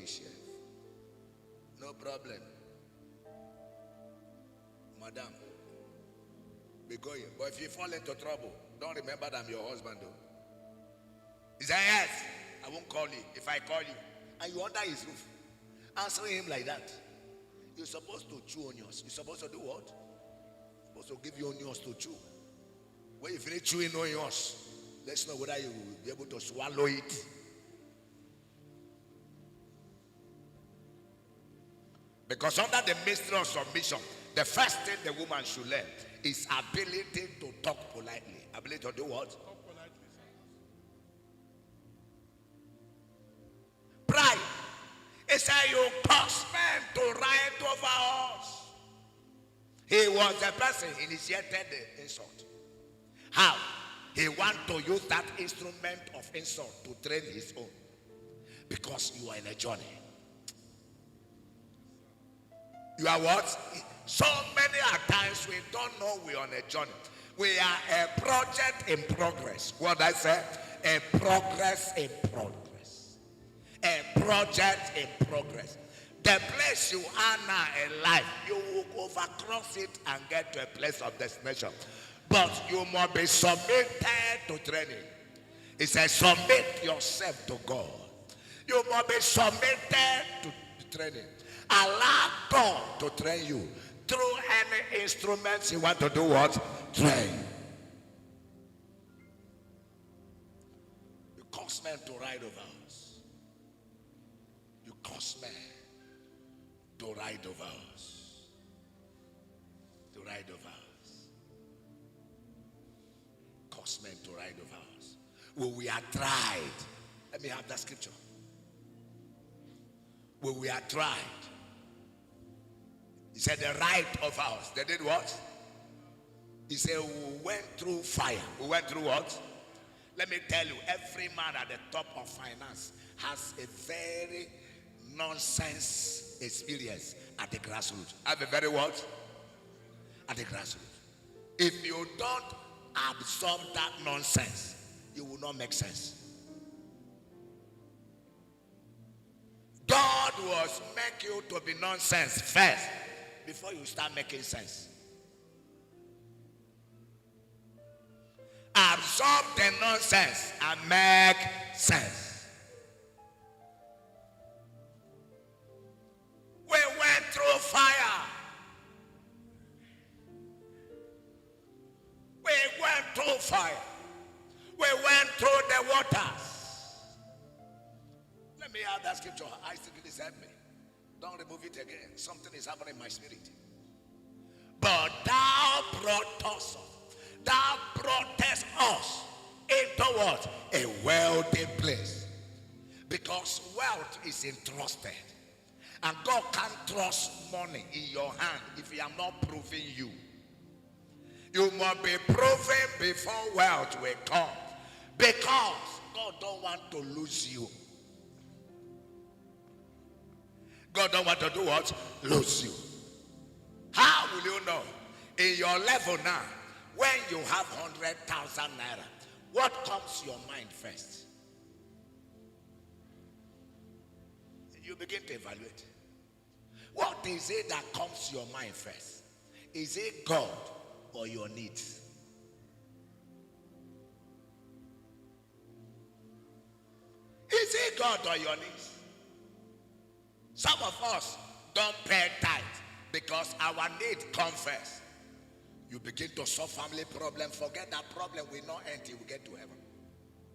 chef. No problem. Madam, be going. But if you fall into trouble, don't remember that I'm your husband, though. He said, yes, I won't call you. If I call you, and you under his roof, answering him like that, you're supposed to chew onions. You're supposed to do what? You're supposed to give you onions to chew. When you finish chewing onions, let's know whether you will be able to swallow it. Because under the mystery of submission, the first thing the woman should learn is ability to talk politely. Ability to do what? Talk politely. Pride. He said, you cause men to ride over us. He was the person who initiated the insult. How? He wants to use that instrument of insult to train his own. Because you are in a journey. You are what? So many times we don't know we are on a journey. We are a project in progress. What I say? A progress in progress. A project in progress. The place you are now in life, you will overcross it and get to a place of destination. But you must be submitted to training. It says submit yourself to God. You must be submitted to training. Allow God to train you. Through any instruments you want to do what? Train. You cause men to ride over us. You cause men to ride over us. To ride over us. Cause men to ride over us. When we are tried. Let me have that scripture. When we are tried. He said the right of us. They did what? He said we went through fire. We went through what? Let me tell you, every man at the top of finance has a very nonsense experience at the grassroots. Have a very what? At the grassroots. If you don't absorb that nonsense, you will not make sense. God will make you to be nonsense first before you start making sense. Absorb the nonsense and make sense. We went through fire. We went through fire. We went through the waters. Let me have that scripture. I still please help me. Don't remove it again. Something is happening in my spirit. But thou broughtest us into what? A wealthy place. Because wealth is entrusted. And God can't trust money in your hand if He am not proving you. You must be proven before wealth will come. Because God don't want to lose you. God don't want to do what? Lose you. How will you know? In your level now, when you have 100,000 naira, what comes to your mind first? You begin to evaluate. What is it that comes to your mind first? Is it God or your needs? Is it God or your needs? Some of us don't pay tithe because our need comes first. You begin to solve family problem. Forget that problem will not end till we get to heaven.